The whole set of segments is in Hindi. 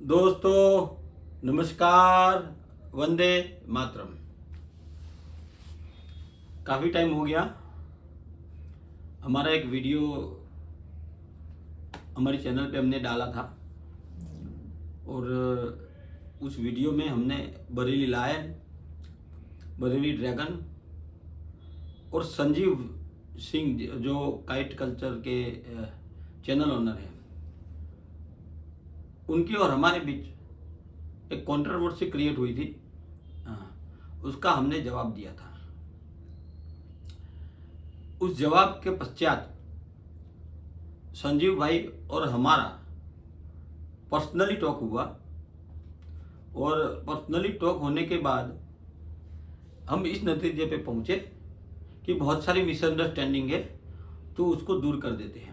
दोस्तों नमस्कार, वंदे मातरम। काफ़ी टाइम हो गया हमारा एक वीडियो हमारे चैनल पे हमने डाला था और उस वीडियो में हमने बरेली लायन, बरेली ड्रैगन और संजीव सिंह जो काइट कल्चर के चैनल ओनर हैं, उनकी और हमारे बीच एक कंट्रोवर्सी क्रिएट हुई थी। उसका हमने जवाब दिया था। उस जवाब के पश्चात संजीव भाई और हमारा पर्सनली टॉक हुआ और पर्सनली टॉक होने के बाद हम इस नतीजे पे पहुंचे कि बहुत सारी मिसअंडरस्टैंडिंग है, तो उसको दूर कर देते हैं।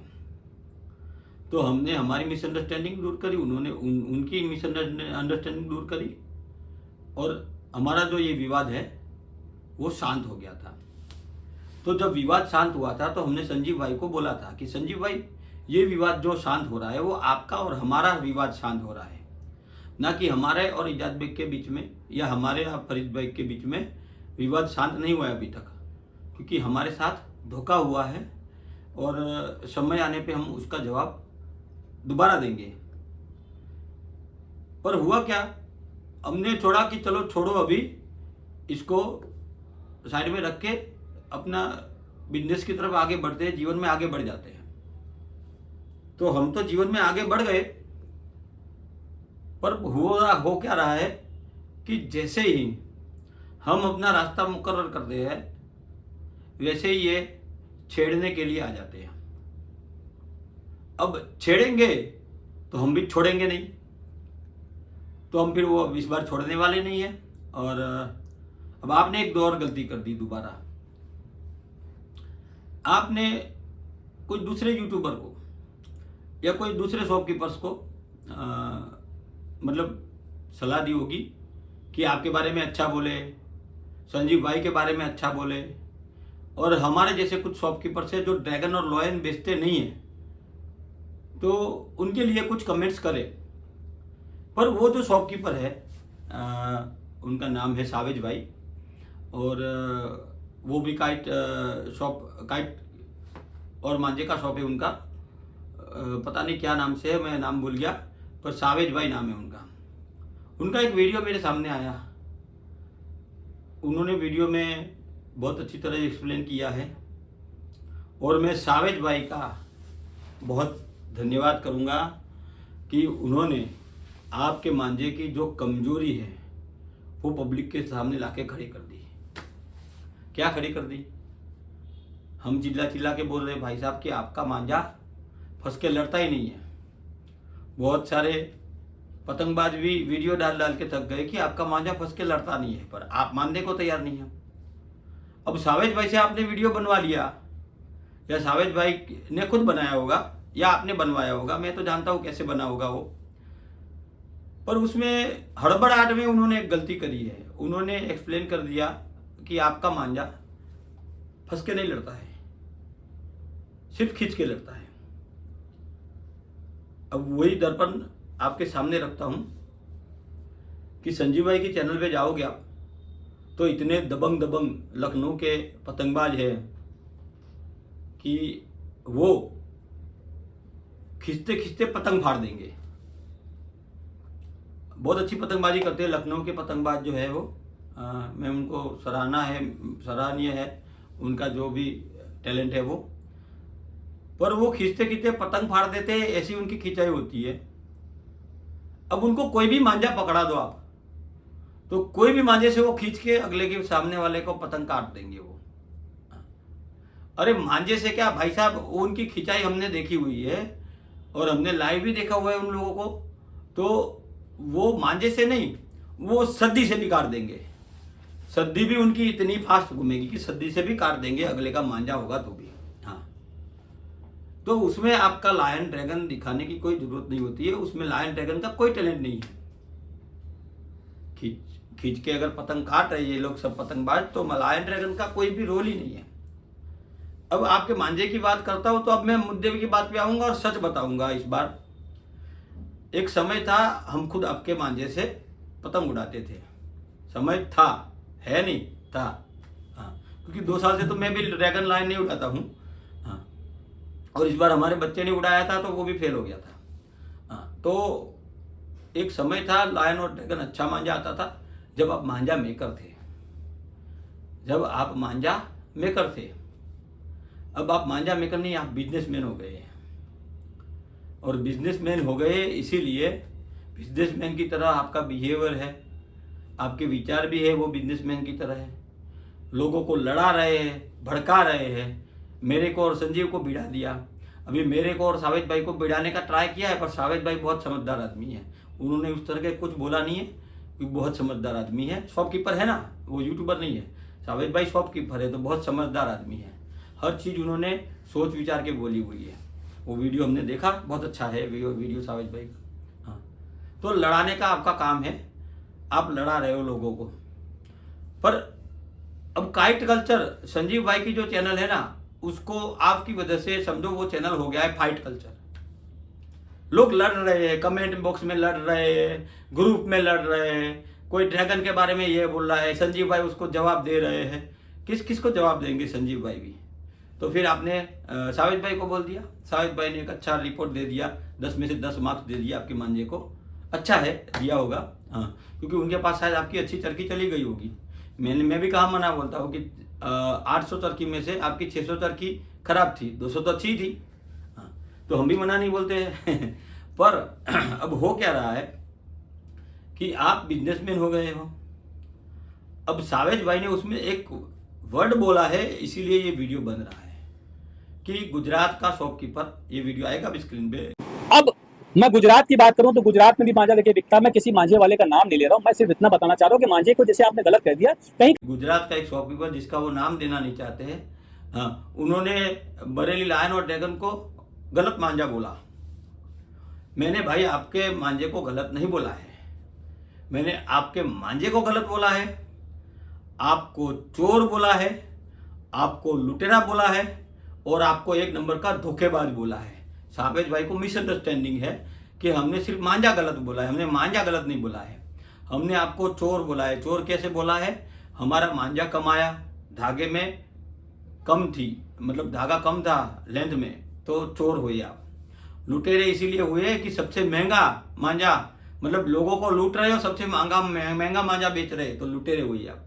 तो हमने हमारी मिसअंडरस्टैंडिंग दूर करी, उन्होंने उनकी मिसअंडरस्टैंडिंग दूर करी और हमारा जो ये विवाद है वो शांत हो गया था। तो जब विवाद शांत हुआ था तो हमने संजीव भाई को बोला था कि संजीव भाई, ये विवाद जो शांत हो रहा है वो आपका और हमारा विवाद शांत हो रहा है, ना कि हमारे और इजाज बेग के बीच में या हमारे और फरीद बेग के बीच में विवाद शांत नहीं हुआ है अभी तक, क्योंकि हमारे साथ धोखा हुआ है और समय आने पे हम उसका जवाब दोबारा देंगे। पर हुआ क्या, हमने छोड़ा कि चलो छोड़ो, अभी इसको साइड में रख के अपना बिजनेस की तरफ आगे बढ़ते हैं, जीवन में आगे बढ़ जाते हैं। तो हम तो जीवन में आगे बढ़ गए, पर हो क्या रहा है कि जैसे ही हम अपना रास्ता मुकर्रर करते हैं वैसे ही ये छेड़ने के लिए आ जाते हैं। अब छेड़ेंगे तो हम भी छोड़ेंगे नहीं, तो हम फिर वो इस बार छोड़ने वाले नहीं है। और अब आपने एक दो और गलती कर दी दोबारा। आपने कोई दूसरे यूट्यूबर को या कोई दूसरे शॉपकीपर्स को मतलब सलाह दी होगी कि आपके बारे में अच्छा बोले, संजीव भाई के बारे में अच्छा बोले, और हमारे जैसे कुछ शॉपकीपर्स हैं जो ड्रैगन और लॉयन बेचते नहीं हैं, तो उनके लिए कुछ कमेंट्स करें। पर वो जो शॉपकीपर है उनका नाम है सावेज भाई, और वो भी काइट और मांझे का शॉप है उनका। पता नहीं क्या नाम से है, मैं नाम भूल गया, पर सावेज भाई नाम है उनका। उनका एक वीडियो मेरे सामने आया, उन्होंने वीडियो में बहुत अच्छी तरह एक्सप्लेन किया है और मैं सावेज भाई का बहुत धन्यवाद करूंगा कि उन्होंने आपके मांझे की जो कमजोरी है वो पब्लिक के सामने लाके खड़ी कर दी। क्या खड़ी कर दी? हम चिल्ला चिल्ला के बोल रहे भाई साहब कि आपका मांझा फंस के लड़ता ही नहीं है। बहुत सारे पतंगबाज भी वीडियो डाल डाल के थक गए कि आपका मांझा फंस के लड़ता नहीं है, पर आप मानने को तैयार नहीं है। अब सावेज भाई से आपने वीडियो बनवा लिया, या सावेज भाई ने खुद बनाया होगा या आपने बनवाया होगा, मैं तो जानता हूं कैसे बना होगा वो, पर उसमें हड़बड़ाहट में उन्होंने एक गलती करी है। उन्होंने एक्सप्लेन कर दिया कि आपका मांझा फंस के नहीं लड़ता है, सिर्फ खींच के लड़ता है। अब वही दर्पण आपके सामने रखता हूं कि संजीव भाई के चैनल पे जाओगे आप तो इतने दबंग दबंग लखनऊ के पतंगबाज हैं कि वो खींचते खींचते पतंग फाड़ देंगे। बहुत अच्छी पतंगबाजी करते हैं लखनऊ के पतंगबाज जो है वो, मैं उनको सराहनीय है उनका जो भी टैलेंट है वो, पर वो खींचते खींचते पतंग फाड़ देते हैं, ऐसी उनकी खिंचाई होती है। अब उनको कोई भी मांझा पकड़ा दो आप, तो कोई भी मांझे से वो खींच के अगले के सामने वाले को पतंग काट देंगे वो। अरे मांझे से क्या भाई साहब, उनकी खिंचाई हमने देखी हुई है और हमने लाइव भी देखा हुआ है उन लोगों को। तो वो मांझे से नहीं, वो सद्दी से भी काट देंगे। सद्दी भी उनकी इतनी फास्ट घूमेगी कि सद्दी से भी काट देंगे, अगले का मांझा होगा तो भी। हाँ, तो उसमें आपका लायन ड्रैगन दिखाने की कोई जरूरत नहीं होती है, उसमें लायन ड्रैगन का कोई टैलेंट नहीं है। खींच के अगर पतंग काट रहे ये लोग सब पतंगबाज, तो लायन ड्रैगन का कोई भी रोल ही नहीं है। अब आपके मांझे की बात करता हूं तो अब मैं मुद्दे की बात पे आऊंगा और सच बताऊंगा इस बार एक समय था हम खुद आपके मांझे से पतंग उड़ाते थे, समय था, है नहीं था। हाँ, क्योंकि 2 साल से तो मैं भी ड्रैगन लाइन नहीं उड़ाता हूँ। हाँ, और इस बार हमारे बच्चे ने उड़ाया था तो वो भी फेल हो गया था। हाँ, तो एक समय था लायन और ड्रैगन अच्छा मांझा आता था जब आप मांझा मेकर थे, जब आप मांझा मेकर थे। अब आप मांझा मेकर नहीं, आप बिजनेसमैन हो गए हैं। और बिजनेसमैन हो गए इसीलिए बिजनेसमैन की तरह आपका बिहेवियर है, आपके विचार भी है वो बिजनेसमैन की तरह है। लोगों को लड़ा रहे हैं, भड़का रहे हैं। मेरे को और संजीव को भिड़ा दिया। अभी मेरे को और सावेद भाई को भिड़ाने का ट्राई किया है, पर सावेद भाई बहुत समझदार आदमी है, उन्होंने उस तरह के कुछ बोला नहीं है, क्योंकि बहुत समझदार आदमी है। शॉपकीपर है ना, वो यूट्यूबर नहीं है। सावेद भाई शॉपकीपर है तो बहुत समझदार आदमी है। हर चीज़ उन्होंने सोच विचार के बोली हुई है। वो वीडियो हमने देखा, बहुत अच्छा है वीडियो सावेद भाई का। हाँ, तो लड़ाने का आपका काम है, आप लड़ा रहे हो लोगों को। पर अब काइट कल्चर, संजीव भाई की जो चैनल है ना, उसको आपकी वजह से समझो वो चैनल हो गया है फाइट कल्चर। लोग लड़ रहे हैं, कमेंट बॉक्स में लड़ रहे हैं, ग्रुप में लड़ रहे हैं। कोई ड्रैगन के बारे में ये बोल रहा है, संजीव भाई उसको जवाब दे रहे हैं। किस किस को जवाब देंगे संजीव भाई भी? तो फिर आपने साविद भाई को बोल दिया। साविद भाई ने एक अच्छा रिपोर्ट दे दिया, 10 में से 10 मार्क्स दे दिया आपके मांझे को। अच्छा है, दिया होगा। हाँ, क्योंकि उनके पास शायद आपकी अच्छी चरखी चली गई होगी। मैं भी कहाँ मना बोलता हूँ कि 800 चरखी में से आपकी 600 चरखी खराब थी, 200 तो अच्छी थी। हाँ, तो हम भी मना नहीं बोलते हैं। पर अब हो क्या रहा है कि आप बिजनेसमैन हो गए हो। अब सावेज भाई ने उसमें एक वर्ड बोला है, इसीलिए ये वीडियो बन रहा है कि गुजरात का शॉपकीपर, ये वीडियो आएगा अभी स्क्रीन पे। अब मैं गुजरात की बात करूं तो गुजरात में भी मांझा लेके बिकता। मैं किसी मांझे वाले का नाम नहीं ले रहा हूं, मैं सिर्फ इतना बताना चाह रहा हूं कि मांझे को जैसे आपने गलत कह दिया कहीं। गुजरात का एक शॉपकीपर जिसका वो नाम देना नहीं चाहते हैं, हाँ, उन्होंने बरेली लायन और ड्रैगन को गलत मांझा बोला। मैंने भाई आपके मांझे को गलत नहीं बोला है, मैंने आपके मांझे को गलत बोला है, आपको चोर बोला है, आपको लुटेरा बोला है, और आपको एक नंबर का धोखेबाज बोला है। सावेज भाई को मिसअंडरस्टैंडिंग है कि हमने सिर्फ मांझा गलत बोला है। हमने मांझा गलत नहीं बोला है, हमने आपको चोर बोला है। चोर कैसे बोला है? हमारा मांझा कम आया, धागे में कम थी, मतलब धागा कम था लेंथ में, तो चोर हुए आप। लुटेरे इसीलिए हुए कि सबसे महंगा मांझा, मतलब लोगों को लूट रहे हो, सबसे महंगा मांझा बेच रहे, तो लुटेरे हुए आप।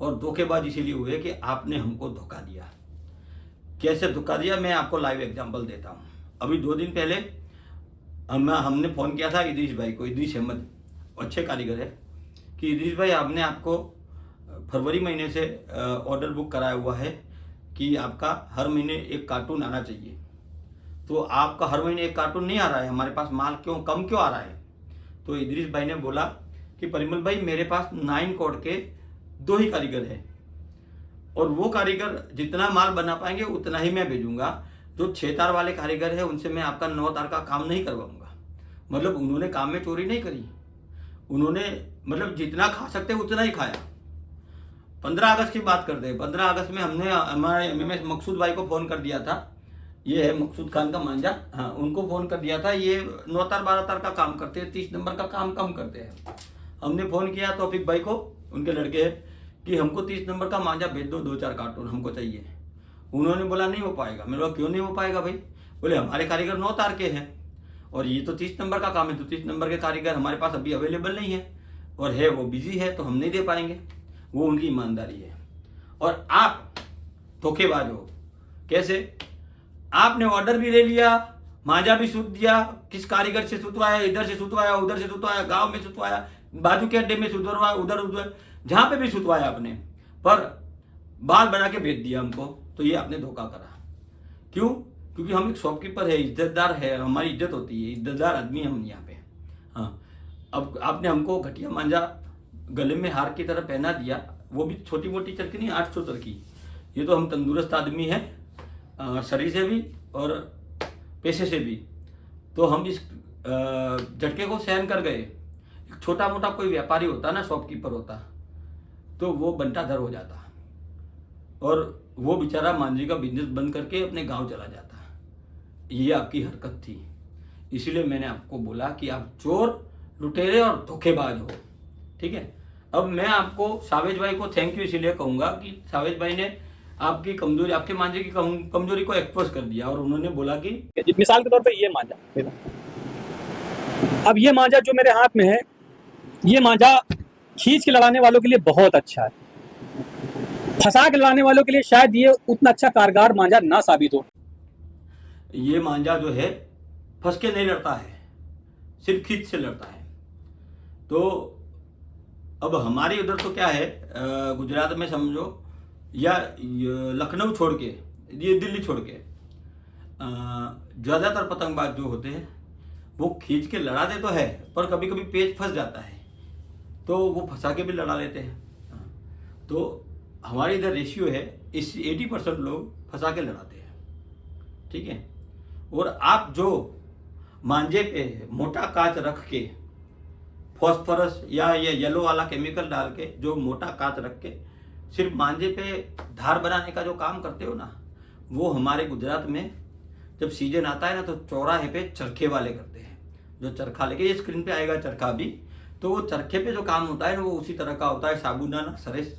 और धोखेबाज इसीलिए हुए कि आपने हमको धोखा दिया। कैसे धोखा दिया, मैं आपको लाइव एग्जांपल देता हूँ। अभी 2 दिन पहले हमने फ़ोन किया था इदरीश भाई को, इदरीश अहमद, अच्छे कारीगर है, कि इदरीश भाई आपने आपको फरवरी महीने से ऑर्डर बुक कराया हुआ है कि आपका हर महीने एक कार्टून आना चाहिए। तो आपका हर महीने एक कार्टून नहीं आ रहा है, हमारे पास माल कम क्यों आ रहा है? तो इदरीश भाई ने बोला कि परिमल भाई मेरे पास 9 कोड के 2 ही कारीगर हैं, और वो कारीगर जितना माल बना पाएंगे उतना ही मैं भेजूंगा। जो 6 तार वाले कारीगर है उनसे मैं आपका 9 तार का काम नहीं करवाऊंगा। मतलब उन्होंने काम में चोरी नहीं करी, उन्होंने मतलब जितना खा सकते उतना ही खाया। 15 अगस्त की बात करते हैं। 15 अगस्त में हमने हमारे एमएमएस मकसूद भाई को फ़ोन कर दिया था, ये है मकसूद खान का मांझा, हाँ, उनको फ़ोन कर दिया था। ये 9 तार 12 तार का काम करते हैं, 30 नंबर का काम कम करते हैं। हमने फ़ोन किया तौफीक भाई को, उनके लड़के हैं, कि हमको 30 नंबर का मांझा भेज दो, 2-4 कार्टून हमको चाहिए। उन्होंने बोला नहीं हो पाएगा। मैंने बोला क्यों नहीं हो पाएगा भाई? बोले हमारे कारीगर 9 तार के हैं और ये तो 30 नंबर का काम है, तो 30 नंबर के कारीगर हमारे पास अभी अवेलेबल नहीं है, और है वो बिजी है, तो हम नहीं दे पाएंगे। वो उनकी ईमानदारी है। और आप धोखेबाज हो। कैसे? आपने ऑर्डर भी ले लिया, मांझा भी सूत दिया, किस कारीगर से सुतवाया, इधर से सुतवाया, उधर से सुतवाया, गांव में सुतवाया, बाजू के अड्डे में सुतवाया, उधर जहां पे भी सुतवाया आपने, पर बाल बना के भेज दिया हमको। तो ये आपने धोखा करा। क्यों? क्योंकि हम एक शॉपकीपर है, इज्जतदार है, हमारी इज्जत होती है, इज्जतदार आदमी हम यहाँ पे। हाँ, अब आपने हमको घटिया मांझा गले में हार की तरह पहना दिया, वो भी छोटी मोटी चरखी नहीं, 800 चरखी। ये तो हम तंदुरुस्त आदमी हैं, शरीर से भी और पैसे से भी, तो हम इस झटके को सहन कर गए। एक छोटा मोटा कोई व्यापारी होता ना, शॉपकीपर होता, तो वो बंटाधर हो जाता, और वो बेचारा मांझे का बिजनेस बंद करके अपने गांव चला जाता। ये आपकी हरकत थी, इसीलिए मैंने आपको बोला कि आप चोर, लुटेरे और धोखेबाज हो। ठीक है, अब मैं आपको सावेज भाई को थैंक यू इसीलिए कहूँगा कि सावेज भाई ने आपकी कमजोरी, आपके मांझे की कमजोरी को एक्सपोज कर दिया और उन्होंने बोला कि मिसाल के तौर पे ये मांझा मेरा, अब ये मांझा जो मेरे हाथ में है, ये मांझा खींच के लड़ाने वालों के लिए बहुत अच्छा है, फंसा के लड़ाने वालों के लिए शायद ये उतना अच्छा कारगर मांझा ना साबित हो। ये मांझा जो है फंस के नहीं लड़ता है, सिर्फ खींच से लड़ता है। तो अब हमारे उधर तो क्या है, गुजरात में समझो या लखनऊ छोड़ के, ये दिल्ली छोड़ के, ज़्यादातर पतंगबाज जो होते हैं वो खींच के लड़ाते तो है, पर कभी कभी पेच फंस जाता है तो वो फंसा के भी लड़ा लेते हैं। तो हमारे इधर रेशियो है, इस 80% लोग फंसा के लड़ाते हैं। ठीक है, और आप जो मांझे पे मोटा कांच रख के, फॉस्फोरस या ये येलो वाला केमिकल डाल के जो मोटा कांच रख के सिर्फ मांझे पे धार बनाने का जो काम करते हो ना, वो हमारे गुजरात में जब सीजन आता है ना तो चौराहे पे चरखे वाले करते हैं। जो चरखा लेके, ये स्क्रीन पे आएगा चरखा भी, तो वो चरखे पे जो काम होता है ना वो उसी तरह का होता है। साबुदाना, सरेस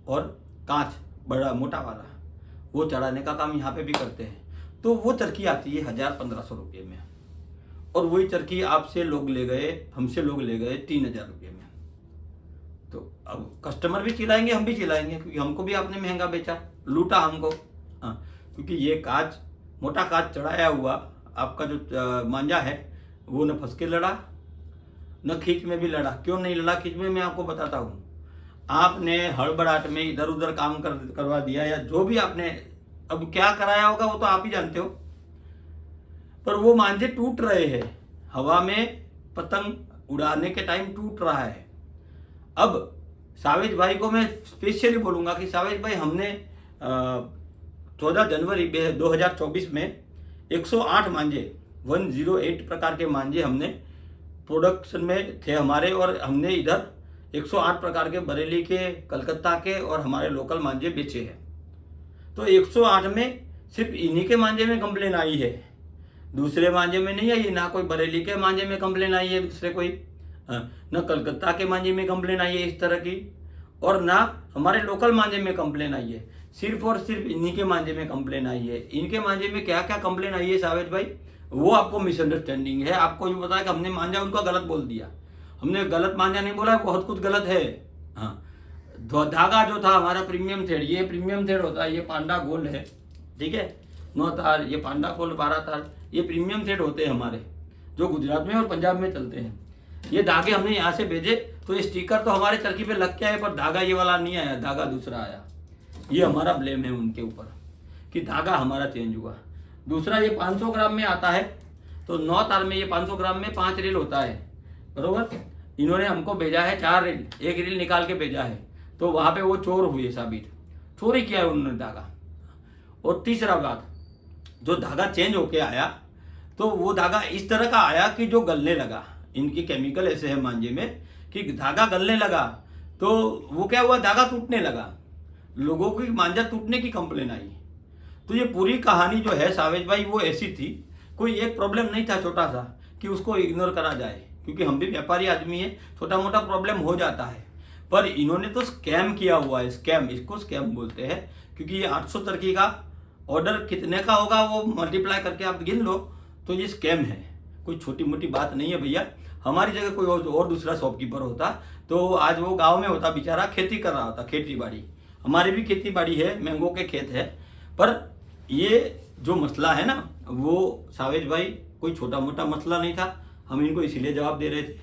और कांच बड़ा मोटा वाला, वो चढ़ाने का काम यहाँ पे भी करते हैं। तो वो चरखी आती है 1000-1500 रुपये में, और वही चरखी आपसे लोग ले गए, हमसे लोग ले गए 3000 रुपये में। तो अब कस्टमर भी चिल्लाएंगे, हम भी चिल्लाएंगे, क्योंकि हमको भी आपने महंगा बेचा, लूटा हमको। हाँ, क्योंकि ये कांच, मोटा कांच चढ़ाया हुआ आपका जो मांझा है वो न फंस के लड़ा न खींच में भी लड़ा। क्यों नहीं लड़ा खींच में, मैं आपको बताता हूँ। आपने हड़बड़ाहट में इधर उधर काम करवा दिया, या जो भी आपने अब क्या कराया होगा वो तो आप ही जानते हो, पर वो मांझे टूट रहे हैं हवा में, पतंग उड़ाने के टाइम टूट रहा है। अब सावेज भाई को मैं स्पेशली बोलूँगा कि सावेज भाई, हमने 14 जनवरी 2024 में 108 मांझे, 108 प्रकार के मांझे हमने प्रोडक्शन में थे हमारे, और हमने इधर 108 प्रकार के बरेली के, कलकत्ता के और हमारे लोकल मांझे बेचे हैं। तो 108 में सिर्फ इन्हीं के मांझे में कंप्लेन आई है, दूसरे मांझे में नहीं आई। ना कोई बरेली के मांझे में कंप्लेन आई है दूसरे कोई, न कलकत्ता के मांझे में कंप्लेन आई है इस तरह की, और ना हमारे लोकल मांझे में कंप्लेन आई है। सिर्फ और सिर्फ इन्हीं के मांझे में कंप्लेन आई है। इनके मांझे में क्या क्या कंप्लेन आई है सावेज भाई, वो आपको मिसअंडरस्टैंडिंग है। आपको ये पता है कि हमने मांझा उनका गलत बोल दिया। हमने गलत मांझा नहीं बोला, बहुत कुछ गलत है। हाँ, धागा जो था हमारा प्रीमियम थ्रेड, ये प्रीमियम थ्रेड होता है, ये पांडा गोल्ड है। ठीक है, 9 तार, ये पांडा गोल्ड 12 तार, ये प्रीमियम थ्रेड होते हैं हमारे, जो गुजरात में और पंजाब में चलते हैं। ये धागे हमने यहाँ से भेजे, तो ये स्टिकर तो हमारे चरखी पे लग के आए, पर धागा ये वाला नहीं आया, धागा दूसरा आया। ये हमारा ब्लेम है उनके ऊपर कि धागा हमारा चेंज हुआ। दूसरा, ये 500 ग्राम में आता है, तो 9 तार में ये 500 ग्राम में 5 रील होता है, बरोबर। इन्होंने हमको भेजा है 4 रील, 1 रील निकाल के भेजा है, तो वहाँ पे वो चोर हुए साबित, चोरी किया है उन्होंने धागा। और तीसरा बात, जो धागा चेंज होके आया, तो वो धागा इस तरह का आया कि जो गलने लगा। इनकी केमिकल ऐसे है मांझे में कि धागा गलने लगा, तो वो क्या हुआ, धागा टूटने लगा, लोगों की मांझा टूटने की कंप्लेन आई। तो ये पूरी कहानी जो है सावेज भाई वो ऐसी थी, कोई एक प्रॉब्लम नहीं था छोटा सा कि उसको इग्नोर करा जाए, क्योंकि हम भी व्यापारी आदमी है, छोटा मोटा प्रॉब्लम हो जाता है। पर इन्होंने तो स्कैम किया हुआ है, स्कैम, इसको स्कैम बोलते हैं, क्योंकि ये 800 तरकी का ऑर्डर कितने का होगा वो मल्टीप्लाई करके आप गिन लो, तो ये स्कैम है, कोई छोटी मोटी बात नहीं है भैया। हमारी जगह कोई और दूसरा शॉपकीपर होता तो आज वो गांव में होता, बेचारा खेती कर रहा होता, खेती बाड़ी। हमारी भी खेती बाड़ी है, मैंगो के खेत है, पर ये जो मसला है ना, वो सावेज भाई कोई छोटा मोटा मसला नहीं था, हम इनको इसीलिए जवाब दे रहे थे।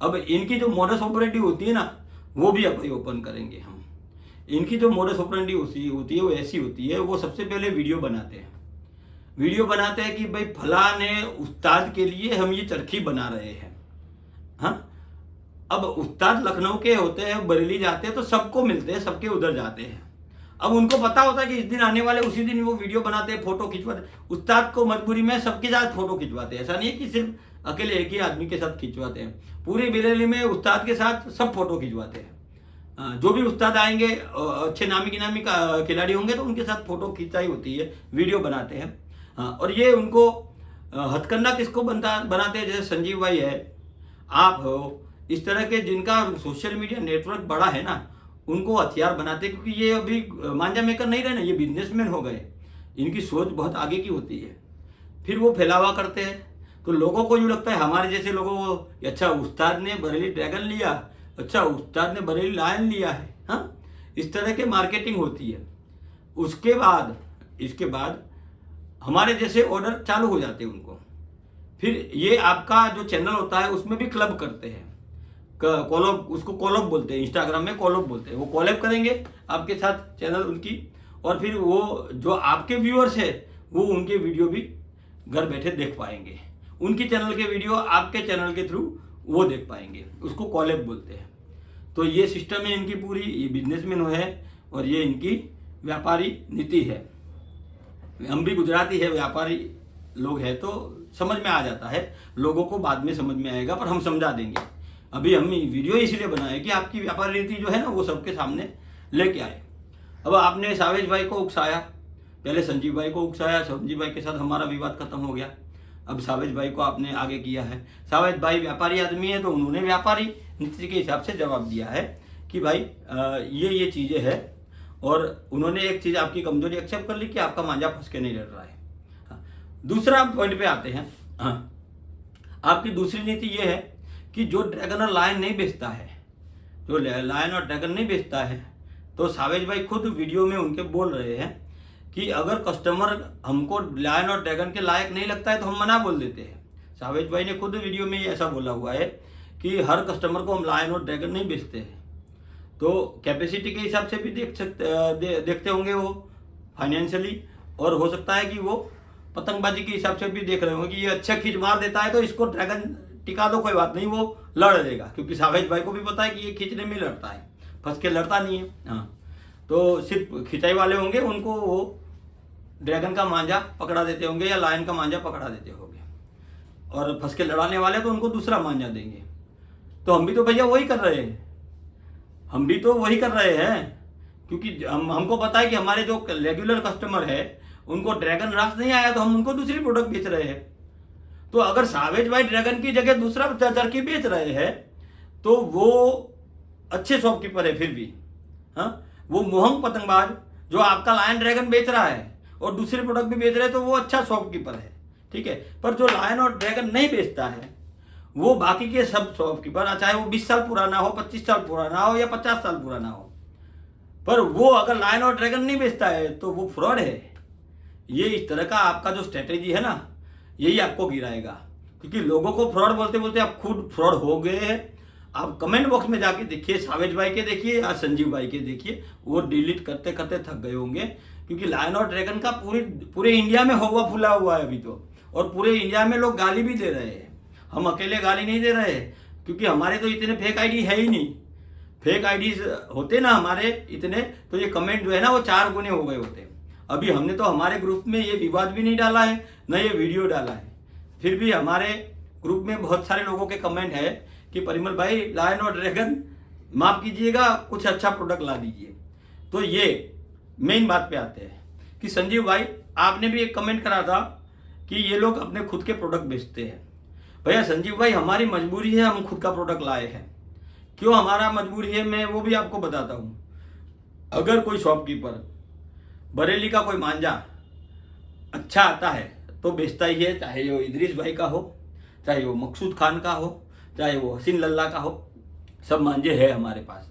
अब इनकी जो मोडस ऑपरेंडी होती है ना, वो भी अभी ओपन करेंगे हम। इनकी जो मोडस ऑपरेंडी होती है वो ऐसी होती है, वो सबसे पहले वीडियो बनाते हैं, कि भाई फलाने उस्ताद के लिए हम ये चरखी बना रहे हैं। हाँ, अब उस्ताद लखनऊ के होते हैं, बरेली जाते हैं, तो सबको मिलते हैं, सबके उधर जाते हैं। अब उनको पता होता है कि इस दिन आने वाले, उसी दिन वो वीडियो बनाते हैं, फोटो खिंचवाते। उस्ताद को मजबूरी में सबके साथ फोटो खिंचवाते हैं, ऐसा नहीं है कि सिर्फ अकेले एक ही आदमी के साथ खिंचवाते हैं, पूरी बरेली में उस्ताद के साथ सब फोटो खिंचवाते हैं। जो भी उस्ताद आएंगे, अच्छे नामी खिलाड़ी होंगे, तो उनके साथ फोटो खिंचाई होती है, वीडियो बनाते हैं। और ये उनको हथकंडा किसको बनाते हैं, जैसे संजीव भाई है, आप हो, इस तरह के जिनका सोशल मीडिया नेटवर्क बड़ा है ना, उनको हथियार बनाते, क्योंकि ये अभी मांझा मेकर नहीं रहे ना, ये बिजनेसमैन हो गए, इनकी सोच बहुत आगे की होती है। फिर वो फैलावा करते हैं, तो लोगों को यूँ लगता है, हमारे जैसे लोगों को, अच्छा उस्ताद ने बरेली ड्रैगन लिया, अच्छा उस्ताद ने बरेली लायन लिया है, हाँ, इस तरह के मार्केटिंग होती है। इसके बाद हमारे जैसे ऑर्डर चालू हो जाते हैं उनको। फिर ये आपका जो चैनल होता है उसमें भी क्लब करते हैं, कॉलअप, उसको कॉलअप बोलते हैं, इंस्टाग्राम में कॉलअप बोलते हैं। वो कॉलअप करेंगे आपके साथ चैनल उनकी, और फिर वो जो आपके व्यूअर्स है वो उनके वीडियो भी घर बैठे देख पाएंगे, उनकी चैनल के वीडियो आपके चैनल के थ्रू वो देख पाएंगे, उसको कॉलअप बोलते हैं। तो ये सिस्टम है इनकी पूरी, ये बिजनेसमैन है और ये इनकी व्यापारी नीति है। हम भी गुजराती है, व्यापारी लोग हैं, तो समझ में आ जाता है, लोगों को बाद में समझ में आएगा, पर हम समझा देंगे। अभी हम वीडियो इसलिए बनाए कि आपकी व्यापारी नीति जो है ना वो सबके सामने लेके आए। अब आपने सावेज भाई को उकसाया, पहले संजीव भाई को उकसाया, संजीव भाई के साथ हमारा विवाद खत्म हो गया, अब सावेज भाई को आपने आगे किया है। सावेज भाई व्यापारी आदमी है, तो उन्होंने व्यापारी नीति के हिसाब से जवाब दिया है कि भाई ये चीज़ें हैं, और उन्होंने एक चीज़ आपकी कमजोरी एक्सेप्ट कर ली कि आपका मांझा फंस के नहीं लड़ रहा है। दूसरा पॉइंट पे आते हैं। हाँ, आपकी दूसरी नीति ये है कि जो ड्रैगन और लायन नहीं बेचता है, जो लायन और ड्रैगन नहीं बेचता है, तो सावेज भाई खुद वीडियो में उनके बोल रहे हैं कि अगर कस्टमर हमको लायन और ड्रैगन के लायक नहीं लगता है तो हम मना बोल देते हैं। सावेज भाई ने खुद वीडियो में ऐसा बोला हुआ है कि हर कस्टमर को हम लायन और ड्रैगन नहीं बेचते हैं। तो कैपेसिटी के हिसाब से भी देखते होंगे वो फाइनेंशियली, और हो सकता है कि वो पतंगबाजी के हिसाब से भी देख रहे होंगे कि ये अच्छा खींच मार देता है तो इसको ड्रैगन टिका दो, कोई बात नहीं, वो लड़ लेगा, क्योंकि सावेज भाई को भी पता है कि ये खींचने में लड़ता है, फंस के लड़ता नहीं है। हाँ, तो सिर्फ खिंचाई वाले होंगे, उनको वो ड्रैगन का मांझा पकड़ा देते होंगे या लायन का मांझा पकड़ा देते होंगे, और फंस के लड़ाने वाले तो उनको दूसरा मांझा देंगे। तो हम भी तो भैया वही कर रहे हैं, हम भी तो वही कर रहे हैं, क्योंकि हमको पता है कि हमारे जो रेगुलर कस्टमर है उनको ड्रैगन रास नहीं आया, तो हम उनको दूसरी प्रोडक्ट बेच रहे हैं। तो अगर सावेज भाई ड्रैगन की जगह दूसरा टर्की बेच रहे हैं तो वो अच्छे शॉपकीपर है फिर भी। हाँ, वो मोहंग पतंगबाज जो आपका लायन ड्रैगन बेच रहा है और दूसरे प्रोडक्ट भी बेच रहे हैं तो वो अच्छा शॉपकीपर है, ठीक है। पर जो लायन और ड्रैगन नहीं बेचता है वो बाकी के सब शॉपकीपर, चाहे वो 20 साल पुराना हो, 25 साल पुराना हो या 50 साल पुराना हो, पर वो अगर लायन और ड्रैगन नहीं बेचता है तो वो फ्रॉड है। ये इस तरह का आपका जो स्ट्रेटेजी है ना, यही आपको गिराएगा, क्योंकि लोगों को फ्रॉड बोलते बोलते आप खुद फ्रॉड हो गए हैं। आप कमेंट बॉक्स में जाके देखिए, सावेज भाई के देखिए या संजीव भाई के देखिए, वो डिलीट करते करते थक गए होंगे, क्योंकि लायन और ड्रैगन का पूरे इंडिया में हुआ फुला हुआ है अभी तो, और पूरे इंडिया में लोग गाली भी दे रहे हैं। हम अकेले गाली नहीं दे रहे, क्योंकि हमारे तो इतने फेक आईडी है ही नहीं। फेक आईडीज होते ना हमारे इतने, तो ये कमेंट जो है ना वो 4 गुने हो गए होते। अभी हमने तो हमारे ग्रुप में ये विवाद भी नहीं डाला है, न ये वीडियो डाला है, फिर भी हमारे ग्रुप में बहुत सारे लोगों के कमेंट है कि परिमल भाई लायन और ड्रैगन माफ कीजिएगा, कुछ अच्छा प्रोडक्ट ला दीजिए। तो ये मेन बात पे आते हैं कि संजीव भाई आपने भी एक कमेंट करा था कि ये लोग अपने खुद के प्रोडक्ट बेचते हैं। भैया संजीव भाई, हमारी मजबूरी है, हम खुद का प्रोडक्ट लाए हैं। क्यों हमारा मजबूरी है मैं वो भी आपको बताता हूँ। अगर कोई शॉपकीपर बरेली का कोई मांझा अच्छा आता है तो बेचता ही है, चाहे वो इदरीस भाई का हो, चाहे वो मकसूद खान का हो, चाहे वो हसीन लल्ला का हो, सब मांझे हैं हमारे पास।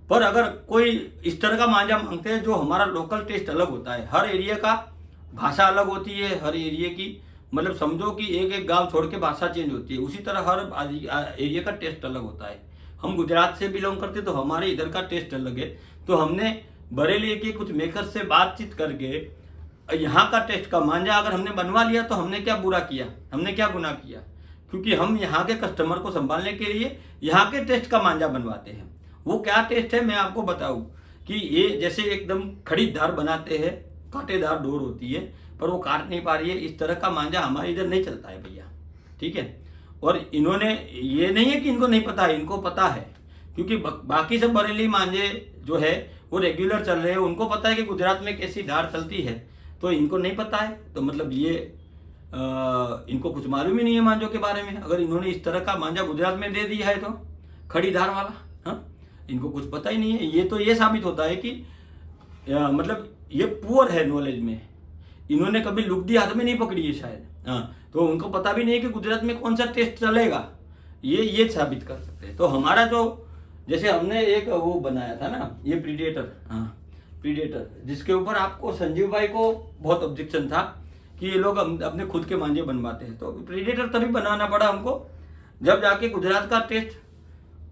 पर अगर कोई इस तरह का मांझा मांगते हैं जो हमारा लोकल टेस्ट अलग होता है, हर एरिया का भाषा अलग होती है, हर एरिया की मतलब समझो कि एक एक गांव छोड़ के भाषा चेंज होती है, उसी तरह हर एरिया का टेस्ट अलग होता है। हम गुजरात से बिलोंग करते तो हमारे इधर का टेस्ट अलग है, तो हमने बरेली के कुछ मेकर्स से बातचीत करके यहाँ का टेस्ट का मांझा अगर हमने बनवा लिया तो हमने क्या बुरा किया, हमने क्या गुनाह किया, क्योंकि हम यहाँ के कस्टमर को संभालने के लिए यहाँ के टेस्ट का मांझा बनवाते हैं। वो क्या टेस्ट है मैं आपको बताऊँ कि ये जैसे एकदम खड़ी धार बनाते हैं, कांटेदार डोर होती है पर वो काट नहीं पा रही है, इस तरह का मांझा हमारे इधर नहीं चलता है भैया, ठीक है। और इन्होंने ये नहीं है कि इनको नहीं पता है, इनको पता है, क्योंकि बाकी सब बरेली मांझे जो है वो रेगुलर चल रहे हैं, उनको पता है कि गुजरात में कैसी धार चलती है, तो इनको नहीं पता है। तो मतलब ये इनको कुछ मालूम ही नहीं है मांझों के बारे में। अगर इन्होंने इस तरह का मांझा गुजरात में दे दिया है तो खड़ी धार वाला, हाँ, इनको कुछ पता ही नहीं है। ये तो ये साबित होता है कि मतलब ये पुअर है नॉलेज में। इन्होंने कभी लुगदी हाथ में नहीं पकड़ी है शायद, हाँ, तो उनको पता भी नहीं है कि गुजरात में कौन सा टेस्ट चलेगा। ये साबित कर सकते हैं। तो हमारा जो, जैसे हमने एक वो बनाया था ना, ये प्रीडेटर, हाँ, प्रीडेटर, जिसके ऊपर आपको संजीव भाई को बहुत ऑब्जेक्शन था कि ये लोग अपने खुद के मांझे बनवाते हैं। तो प्रीडेटर तभी बनाना पड़ा हमको जब जाके गुजरात का टेस्ट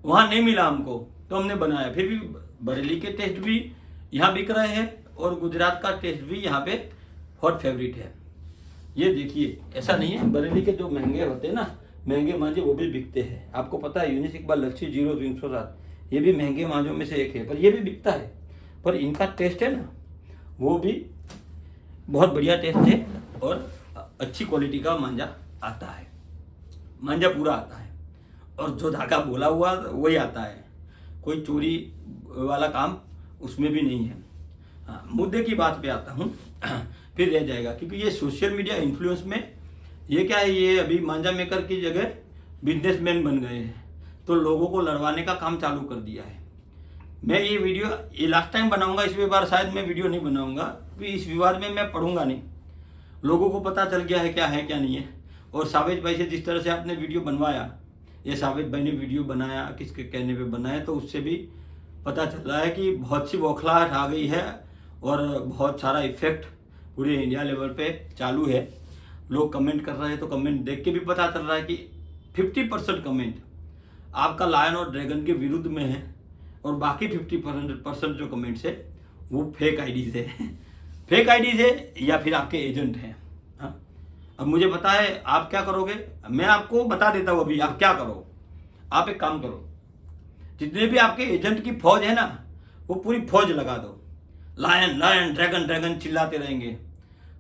वहाँ नहीं मिला हमको, तो हमने बनाया। फिर भी बरेली के टेस्ट भी यहाँ बिक रहे हैं और गुजरात का टेस्ट भी यहाँ पे हॉट फेवरेट है। ये देखिए, ऐसा नहीं है, बरेली के जो महंगे होते हैं ना, महंगे मांझे, वो भी बिकते हैं। आपको पता है यूनिस इकबाल लच्छी 0307, ये भी महंगे मांझों में से एक है, पर ये भी बिकता है। पर इनका टेस्ट है ना, वो भी बहुत बढ़िया टेस्ट है और अच्छी क्वालिटी का मांझा आता है। मांझा पूरा आता है और जो धागा बोला हुआ वही आता है, कोई चोरी वाला काम उसमें भी नहीं है। हाँ, मुद्दे की बात पे आता हूँ फिर रह जाएगा, क्योंकि ये सोशल मीडिया इन्फ्लुएंस में ये क्या है, ये अभी मांझा मेकर की जगह बिजनेसमैन बन गए हैं, तो लोगों को लड़वाने का काम चालू कर दिया है। मैं ये वीडियो ये लास्ट टाइम बनाऊंगा, इस बार शायद मैं वीडियो नहीं बनाऊंगा, क्योंकि इस विवाद में मैं पढ़ूंगा नहीं। लोगों को पता चल गया है क्या नहीं है। और सावेद भाई से जिस तरह से आपने वीडियो बनवाया, ये सावेद भाई ने वीडियो बनाया, किसके कहने पे बनाया, तो उससे भी पता चल रहा है कि बहुत सी बौखलाहट आ गई है और बहुत सारा इफेक्ट पूरे इंडिया लेवल पे चालू है। लोग कमेंट कर रहे हैं, तो कमेंट देख के भी पता चल रहा है कि 50% कमेंट आपका लायन और ड्रैगन के विरुद्ध में है और बाकी 50% जो कमेंट्स है वो फेक आईडीज है फेक आईडीज है या फिर आपके एजेंट हैं। हाँ, अब मुझे पता है आप क्या करोगे, मैं आपको बता देता हूँ अभी आप क्या करो। आप एक काम करो, जितने भी आपके एजेंट की फौज है ना, वो पूरी फौज लगा दो। लायन लायन ड्रैगन ड्रैगन चिल्लाते रहेंगे,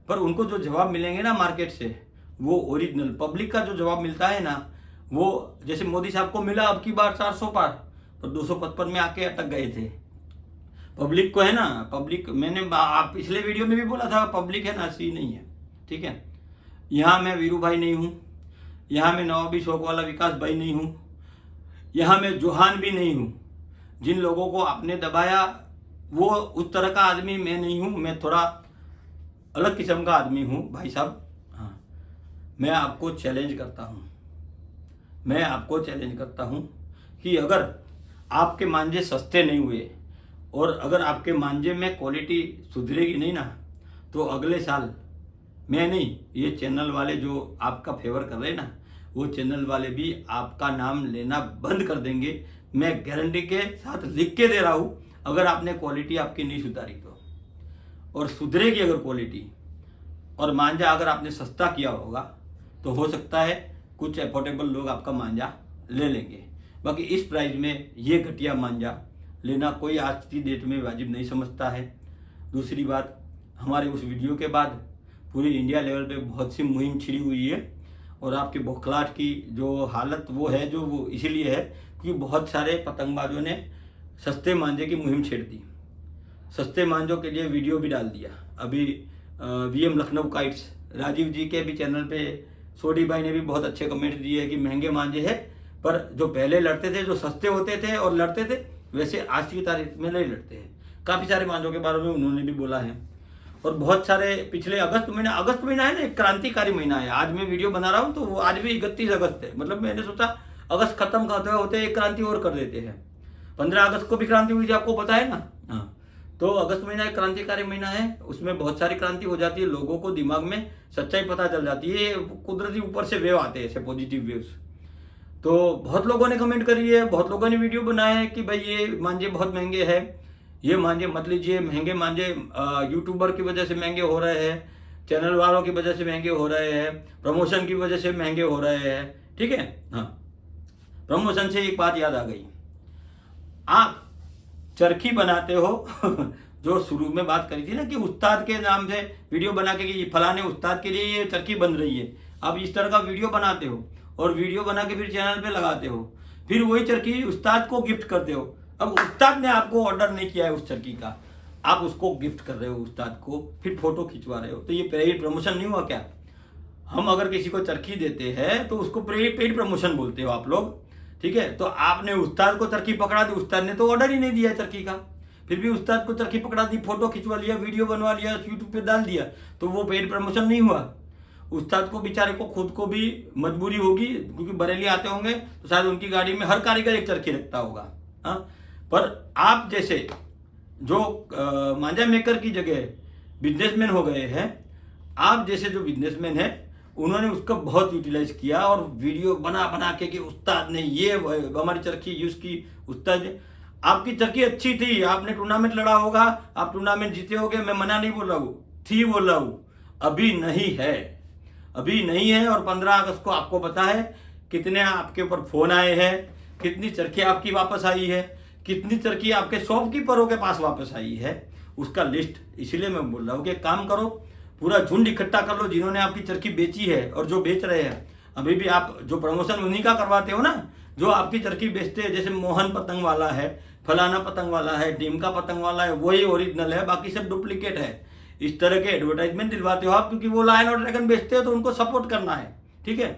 पर उनको जो जवाब मिलेंगे ना मार्केट से, वो ओरिजिनल पब्लिक का जो जवाब मिलता है ना, वो जैसे मोदी साहब को मिला अब की बार 400 पार, पर 255 में आके अटक गए थे। पब्लिक को है ना, पब्लिक, मैंने आप पिछले वीडियो में भी बोला था, पब्लिक है ना, सी नहीं है, ठीक है। यहाँ मैं वीरू भाई नहीं हूँ, यहाँ मैं नवाबी शौक वाला विकास भाई नहीं हूँ, यहाँ मैं जोहान भी नहीं हूँ। जिन लोगों को आपने दबाया वो उस तरह का आदमी मैं नहीं हूँ, मैं थोड़ा अलग किस्म का आदमी हूँ भाई साहब। हाँ, मैं आपको चैलेंज करता हूँ, मैं आपको चैलेंज करता हूँ कि अगर आपके मांझे सस्ते नहीं हुए और अगर आपके मांझे में क्वालिटी सुधरेगी नहीं ना, तो अगले साल मैं नहीं, ये चैनल वाले जो आपका फेवर कर रहे हैं ना, वो चैनल वाले भी आपका नाम लेना बंद कर देंगे। मैं गारंटी के साथ लिख के दे रहा हूँ, अगर आपने क्वालिटी आपकी नहीं सुधारी तो। और सुधरेगी अगर क्वालिटी और मांझा अगर आपने सस्ता किया होगा, तो हो सकता है कुछ अफोर्डेबल लोग आपका मांझा ले लेंगे। बाकी इस प्राइस में ये घटिया मांझा लेना कोई आज की डेट में वाजिब नहीं समझता है। दूसरी बात, हमारे उस वीडियो के बाद पूरे इंडिया लेवल पे बहुत सी मुहिम छिड़ी हुई है और आपके बौखलाहट की जो हालत वो है, जो वो इसीलिए है कि बहुत सारे पतंगबाजों ने सस्ते मांझे की मुहिम छेड़ दी, सस्ते मांझों के लिए वीडियो भी डाल दिया। अभी वीएम लखनऊ काइट्स राजीव जी के भी चैनल पे सोडी भाई ने भी बहुत अच्छे कमेंट दिए हैं कि महंगे मांझे हैं, पर जो पहले लड़ते थे, जो सस्ते होते थे और लड़ते थे, वैसे आज की तारीख में नहीं लड़ते हैं। काफ़ी सारे मांझों के बारे में उन्होंने भी बोला है। और बहुत सारे पिछले अगस्त महीना है ना, एक क्रांतिकारी महीना है। आज मैं वीडियो बना रहा हूँ तो वो आज भी 31 अगस्त है, मतलब मैंने सोचा अगस्त खत्म होते एक क्रांति और कर देते हैं। 15 अगस्त को भी क्रांति हुई थी, आपको पता है ना। हाँ, तो अगस्त महीना एक क्रांतिकारी महीना है, उसमें बहुत सारी क्रांति हो जाती है, लोगों को दिमाग में सच्चाई पता चल जाती है। कुदरती ऊपर से वेव आते हैं, ऐसे पॉजिटिव वेव्स। तो बहुत लोगों ने कमेंट करी है, बहुत लोगों ने वीडियो बनाए हैं कि भाई ये मांझे बहुत महंगे हैं, ये मांझे मत लीजिए। महंगे मांझे यूट्यूबर की वजह से महंगे हो रहे हैं, चैनल वालों की वजह से महंगे हो रहे हैं, प्रमोशन की वजह से महंगे हो रहे हैं, ठीक है। हाँ, प्रमोशन से एक बात याद आ गई, आप चरखी बनाते हो जो शुरू में बात करी थी ना कि उस्ताद के नाम से वीडियो बना के कि फलाने उस्ताद के लिए ये चरखी बन रही है, आप इस तरह का वीडियो बनाते हो और वीडियो बना के फिर चैनल पे लगाते हो, फिर वही चरखी उस्ताद को गिफ्ट करते हो। अब उस्ताद ने आपको ऑर्डर नहीं किया है उस चरखी का, आप उसको गिफ्ट कर रहे हो उस्ताद को, फिर फोटो खिंचवा रहे हो, तो ये पेड प्रमोशन नहीं हुआ क्या? हम अगर किसी को चरखी देते हैं तो उसको पेड प्रमोशन बोलते हो आप लोग, ठीक है। तो आपने उस्ताद को चरखी पकड़ा दी, उस्ताद ने तो ऑर्डर ही नहीं दिया चरखी का, फिर भी उस्ताद को चरखी पकड़ा दी, फोटो खिंचवा लिया, वीडियो बनवा लिया, यूट्यूब पे डाल दिया, तो वो पेड प्रमोशन नहीं हुआ। उस्ताद को बेचारे को खुद को भी मजबूरी होगी, क्योंकि बरेली आते होंगे तो शायद उनकी गाड़ी में हर कारीगर एक चरखी रखता होगा। हाँ, पर आप जैसे जो मांझा मेकर की जगह बिजनेसमैन हो गए हैं, आप जैसे जो बिजनेसमैन हैं उन्होंने उसका बहुत यूटिलाइज किया और वीडियो बना बना के कि उस्ताद ने ये हमारी चरखी यूज़ की, उस्ताद आपकी चरखी अच्छी थी, आपने टूर्नामेंट लड़ा होगा, आप टूर्नामेंट जीते होगे, मैं मना नहीं बोल रहा हूँ, थी बोल रहा हूँ, अभी नहीं है, अभी नहीं है। और 15 अगस्त को आपको पता है कितने आपके ऊपर फोन आए हैं, कितनी चरखी आपकी वापस आई है, कितनी चरखी आपके शॉपकीपरों के पास वापस आई है, उसका लिस्ट। इसलिए मैं बोल रहा हूँ कि काम करो, पूरा झुंड इकट्ठा कर लो जिन्होंने आपकी चरखी बेची है और जो बेच रहे हैं। अभी भी आप जो प्रमोशन उन्हीं का करवाते हो ना, जो आपकी चरखी बेचते हैं, जैसे मोहन पतंग वाला है, फलाना पतंग वाला है, टीम का पतंग वाला है, वही ओरिजिनल है, बाकी सब डुप्लीकेट है। इस तरह के एडवर्टाइजमेंट दिलवाते हो आप, क्योंकि वो लायन और ड्रैगन बेचते हो तो उनको सपोर्ट करना है, ठीक है।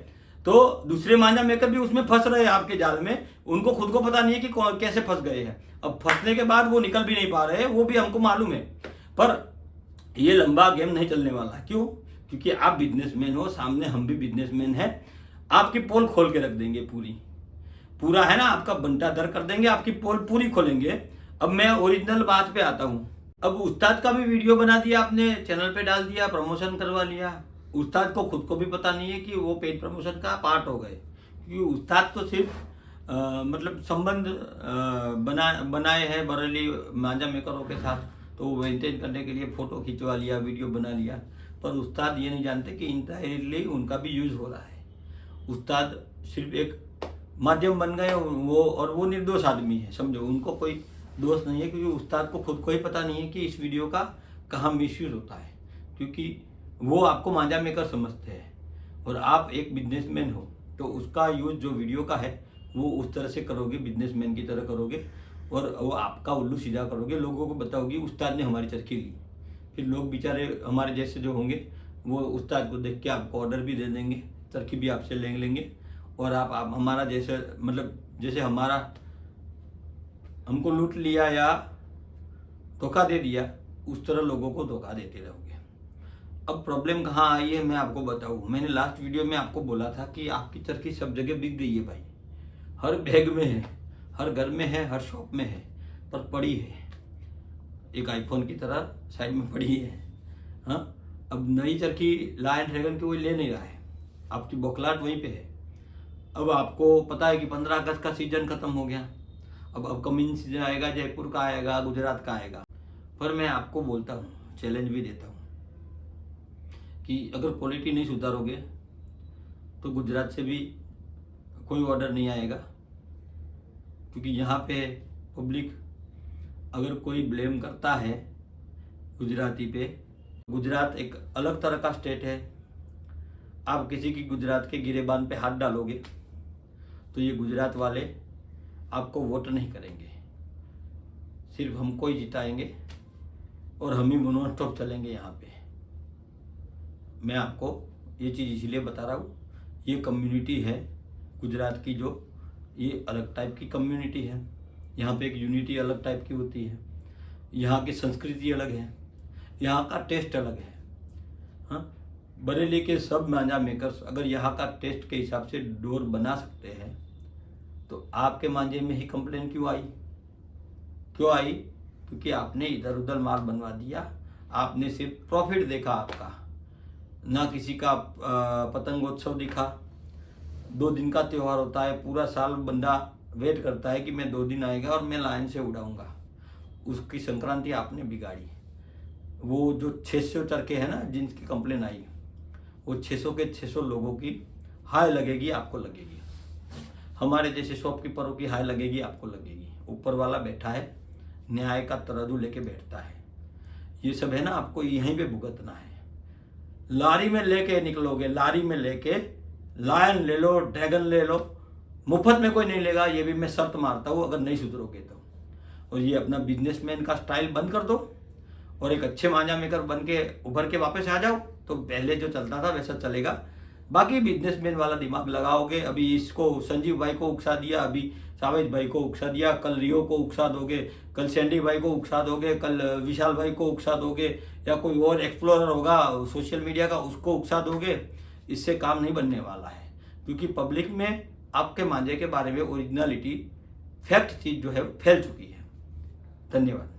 तो दूसरे मांझा मेकर भी उसमें फंस रहे हैं आपके जाल में, उनको खुद को पता नहीं है कि कैसे फंस गए हैं। अब फंसने के बाद वो निकल भी नहीं पा रहे हैं, वो भी हमको मालूम है। पर ये लंबा गेम नहीं चलने वाला। क्यों? क्योंकि आप बिजनेसमैन हो, सामने हम भी बिजनेसमैन हैं। आपकी पोल खोल के रख देंगे, पूरा है ना, आपका बंटा दर कर देंगे, आपकी पोल पूरी खोलेंगे। अब मैं ओरिजिनल बात पे आता हूँ। अब उस्ताद का भी वीडियो बना दिया आपने, चैनल पे डाल दिया, प्रमोशन करवा लिया। उस्ताद को खुद को भी पता नहीं है कि वो पेड प्रमोशन का पार्ट हो गए, क्योंकि उस्ताद तो सिर्फ मतलब संबंध बनाए हैं बरेली मांझा मेकरों के साथ, तो वो मेंटेन करने के लिए फ़ोटो खिंचवा लिया, वीडियो बना लिया। पर उस्ताद ये नहीं जानते कि इंटायरली उनका भी यूज़ हो रहा है। उस्ताद सिर्फ एक माध्यम बन गए वो, और वो निर्दोष आदमी है, समझो, उनको कोई दोष नहीं है, क्योंकि उस्ताद को खुद को ही पता नहीं है कि इस वीडियो का कहाँ मिसयूज होता है, क्योंकि वो आपको मांझा मेकर समझते हैं और आप एक बिजनेसमैन हो, तो उसका यूज जो वीडियो का है वो उस तरह से करोगे, बिजनेसमैन की तरह करोगे, और वो आपका उल्लू सीधा करोगे, लोगों को बताओगे उस्ताद ने हमारी चरखी ली। फिर लोग बेचारे हमारे जैसे जो होंगे वो उस्ताद को देख के आपको ऑर्डर भी दे देंगे, चरखी भी आपसे ले लेंगे, और आप हमारा जैसे, मतलब जैसे हमारा हमको लूट लिया या धोखा दे दिया, उस तरह लोगों को धोखा देते रहोगे। अब प्रॉब्लम कहाँ आई है मैं आपको बताऊँ। मैंने लास्ट वीडियो में आपको बोला था कि आपकी चरखी सब जगह बिक गई है भाई, हर बैग में है, हर घर में है, हर शॉप में है, पर पड़ी है एक आईफोन की तरह साइड में पड़ी है। हाँ, अब नई चरखी लायन ड्रैगन की कोई ले नहीं रहा है, आपकी बौखलाहट वहीं पे है। अब आपको पता है कि 15 अगस्त का सीजन खत्म हो गया, अब अपकमिंग सीजन आएगा, जयपुर का आएगा, गुजरात का आएगा। पर मैं आपको बोलता हूँ, चैलेंज भी देता हूँ कि अगर क्वालिटी नहीं सुधारोगे तो गुजरात से भी कोई ऑर्डर नहीं आएगा, क्योंकि यहाँ पे पब्लिक अगर कोई ब्लेम करता है गुजराती पे, गुजरात एक अलग तरह का स्टेट है। आप किसी की गुजरात के गिरेबान पे हाथ डालोगे तो ये गुजरात वाले आपको वोट नहीं करेंगे, सिर्फ हमको ही जिताएंगे और हम ही नॉन स्टॉप चलेंगे यहाँ पे। मैं आपको ये चीज़ इसीलिए बता रहा हूँ, ये कम्युनिटी है गुजरात की, जो ये अलग टाइप की कम्युनिटी है। यहाँ पे एक यूनिटी अलग टाइप की होती है, यहाँ की संस्कृति अलग है, यहाँ का टेस्ट अलग है। हाँ, बरेली के सब मांझा मेकर्स अगर यहाँ का टेस्ट के हिसाब से डोर बना सकते हैं तो आपके मांझे में ही कंप्लेन क्यों आई? क्योंकि आपने इधर उधर माल बनवा दिया, आपने सिर्फ प्रॉफिट देखा आपका, ना किसी का पतंगोत्सव दिखा। 2 दिन का त्यौहार होता है, पूरा साल बंदा वेट करता है कि मैं 2 दिन आएगा और मैं लाइन से उड़ाऊंगा, उसकी संक्रांति आपने बिगाड़ी। वो जो 600 चरखे हैं ना जिनकी कंप्लेन आई, वो 600 के 600 लोगों की हाय लगेगी, आपको लगेगी, हमारे जैसे शॉपकीपरों की हाय लगेगी, आपको लगेगी। ऊपर वाला बैठा है, न्याय का तराजू लेके बैठता है। ये सब है ना, आपको यहीं पे भुगतना है। लारी में लेके निकलोगे, लारी में लेके लायन ले लो, ड्रैगन ले लो, मुफ्त में कोई नहीं लेगा, ये भी मैं शर्त मारता हूँ अगर नहीं सुधरोगे तो। और ये अपना बिजनेसमैन का स्टाइल बंद कर दो और एक अच्छे मांझा मेकर बन के उभर के वापस आ जाओ, तो पहले जो चलता था वैसा चलेगा। बाकी बिजनेसमैन वाला दिमाग लगाओगे, अभी इसको संजीव भाई को उकसा दिया, अभी सावेज भाई को उकसा दिया, कल रियो को उकसा दोगे, कल सैंडी भाई को उकसा दोगे, कल विशाल भाई को उकसा दोगे, या कोई और एक्सप्लोरर होगा सोशल मीडिया का उसको उकसा दोगे, इससे काम नहीं बनने वाला है। क्योंकि पब्लिक में आपके मांझे के बारे में ओरिजिनलिटी फैक्ट चीज़ जो है फैल चुकी है। धन्यवाद।